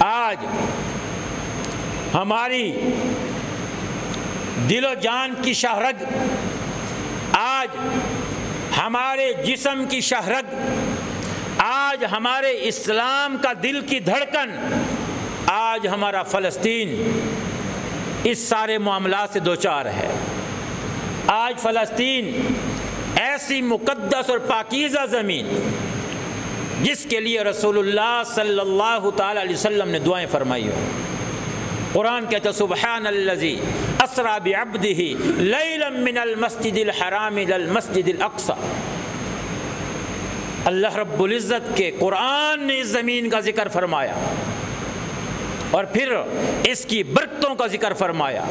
آج ہماری دل و جان کی شہرگ، آج ہمارے جسم کی شہرگ، آج ہمارے اسلام کا دل کی دھڑکن، آج ہمارا فلسطین اس سارے معاملات سے دوچار ہے۔ آج فلسطین ایسی مقدس اور پاکیزہ زمین جس کے لیے رسول اللہ صلی اللہ تعالی علیہ وسلم نے دعائیں فرمائی ہو۔ قرآن کہتا ہے سبحان الذی اسریٰ بعبدہ لیلا من المسجد الحرام الی المسجد الاقصی۔ اللہ رب العزت کے قرآن نے اس زمین کا ذکر فرمایا اور پھر اس کی برکتوں کا ذکر فرمایا۔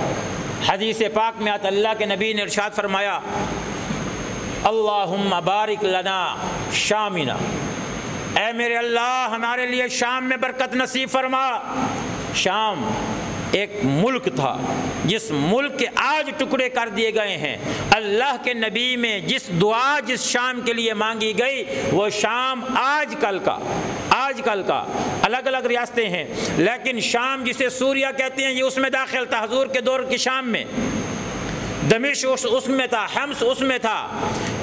حدیث پاک میں آتا اللہ کے نبی نے ارشاد فرمایا اللہم بارک لنا شامنا، اے میرے اللہ ہمارے لیے شام میں برکت نصیب فرما۔ شام ایک ملک تھا جس ملک کے آج ٹکڑے کر دیے گئے ہیں۔ اللہ کے نبی میں جس دعا جس شام کے لیے مانگی گئی وہ شام آج کل کا الگ الگ ریاستیں ہیں، لیکن شام جسے سوریہ کہتے ہیں یہ اس میں داخل تھا حضور کے دور کی شام میں۔ دمشق اس میں تھا، حمص اس میں تھا۔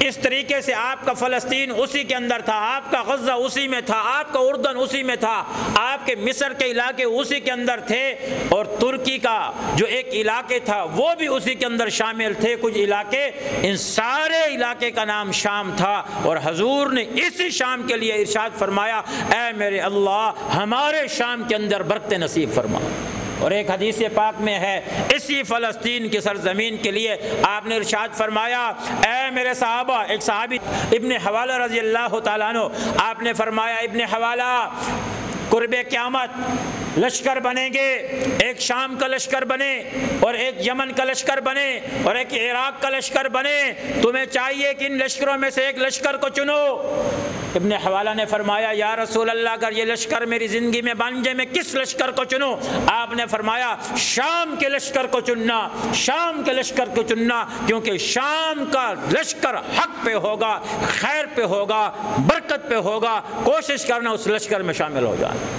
اس طریقے سے آپ کا فلسطین اسی کے اندر تھا، آپ کا غزہ اسی میں تھا، آپ کا اردن اسی میں تھا، آپ کے مصر کے علاقے اسی کے اندر تھے، اور ترکی کا جو ایک علاقے تھا وہ بھی اسی کے اندر شامل تھے کچھ علاقے۔ ان سارے علاقے کا نام شام تھا، اور حضور نے اسی شام کے لیے ارشاد فرمایا اے میرے اللہ ہمارے شام کے اندر برکت نصیب فرما۔ اور ایک حدیث پاک میں ہے اسی فلسطین کی سرزمین کے لیے آپ نے ارشاد فرمایا اے میرے صحابہ، ایک صحابی ابن حوالہ رضی اللہ تعالیٰ عنہ، آپ نے فرمایا ابن حوالہ قرب قیامت لشکر بنیں گے، ایک شام کا لشکر بنے اور ایک یمن کا لشکر بنے اور ایک عراق کا لشکر بنے، تمہیں چاہیے کہ ان لشکروں میں سے ایک لشکر کو چنو۔ ابن حوالہ نے فرمایا یا رسول اللہ اگر یہ لشکر میری زندگی میں بن جائے میں کس لشکر کو چنوں؟ آپ نے فرمایا شام کے لشکر کو چننا، شام کے لشکر کو چننا، کیونکہ شام کا لشکر حق پہ ہوگا، خیر پہ ہوگا، برکت پہ ہوگا، کوشش کرنا اس لشکر میں شامل ہو جائے۔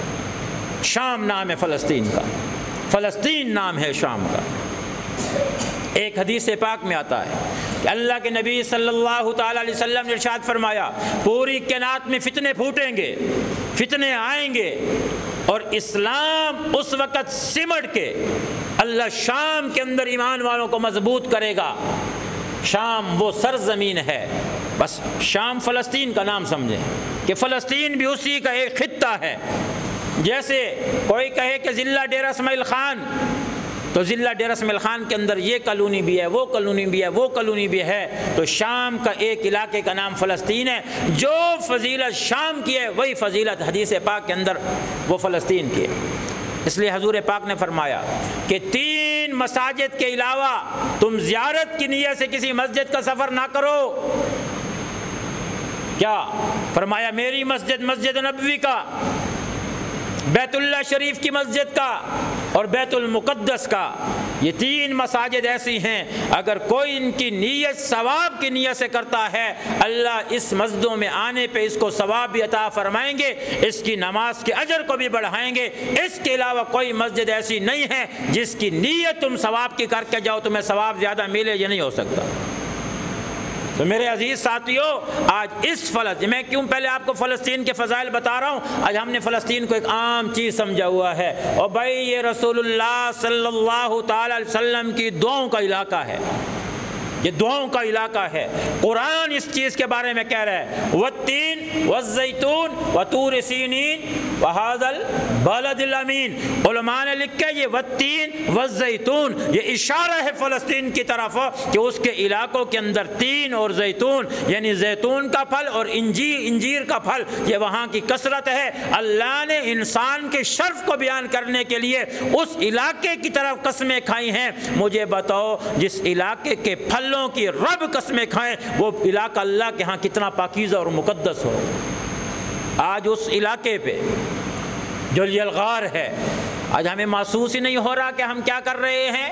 شام نام ہے فلسطین کا، فلسطین نام ہے شام کا۔ ایک حدیث پاک میں آتا ہے کہ اللہ کے نبی صلی اللہ تعالی علیہ وسلم نے ارشاد فرمایا پوری کائنات میں فتنے پھوٹیں گے، فتنے آئیں گے، اور اسلام اس وقت سمٹ کے اللہ شام کے اندر ایمان والوں کو مضبوط کرے گا۔ شام وہ سرزمین ہے، بس شام فلسطین کا نام سمجھیں کہ فلسطین بھی اسی کا ایک خطہ ہے۔ جیسے کوئی کہے کہ ضلع ڈیرہ اسماعیل خان، تو ضلع ڈیرہ اسماعیل خان کے اندر یہ کالونی بھی ہے، وہ کالونی بھی ہے، وہ کالونی بھی ہے، تو شام کا ایک علاقے کا نام فلسطین ہے۔ جو فضیلت شام کی ہے وہی فضیلت حدیث پاک کے اندر وہ فلسطین کی ہے۔ اس لیے حضور پاک نے فرمایا کہ 3 مساجد کے علاوہ تم زیارت کی نیت سے کسی مسجد کا سفر نہ کرو۔ کیا فرمایا؟ میری مسجد، مسجد نبوی کا، بیت اللہ شریف کی مسجد کا اور بیت المقدس کا، یہ 3 مساجد ایسی ہیں اگر کوئی ان کی نیت ثواب کی نیت سے کرتا ہے اللہ اس مسجدوں میں آنے پہ اس کو ثواب بھی عطا فرمائیں گے، اس کی نماز کے اجر کو بھی بڑھائیں گے۔ اس کے علاوہ کوئی مسجد ایسی نہیں ہے جس کی نیت تم ثواب کی کر کے جاؤ تمہیں ثواب زیادہ ملے، یہ نہیں ہو سکتا۔ تو میرے عزیز ساتھیوں، آج اس میں کیوں پہلے آپ کو فلسطین کے فضائل بتا رہا ہوں؟ آج ہم نے فلسطین کو ایک عام چیز سمجھا ہوا ہے، اور بھائی یہ رسول اللہ صلی اللہ تعالی علیہ وسلم کی دعاؤں کا علاقہ ہے، یہ دعاؤں کا علاقہ ہے۔ قرآن اس چیز کے بارے میں کہہ رہا ہے والتین والزیتون وطور سینین وہذا البلد الامین۔ علماء نے لکھا یہ والتین والزیتون، یہ اشارہ ہے فلسطین کی طرف کہ اس کے علاقوں کے اندر تین اور زیتون یعنی زیتون کا پھل اور انجیر کا پھل یہ وہاں کی کثرت ہے۔ اللہ نے انسان کے شرف کو بیان کرنے کے لیے اس علاقے کی طرف قسمیں کھائی ہیں۔ مجھے بتاؤ جس علاقے کے پھل کی رب قسمیں کھائیں وہ علاقہ اللہ کے ہاں کتنا پاکیزہ اور مقدس ہو۔ آج اس علاقے پہ جو یلغار ہے، آج ہمیں محسوس ہی نہیں ہو رہا کہ ہم کیا کر رہے ہیں۔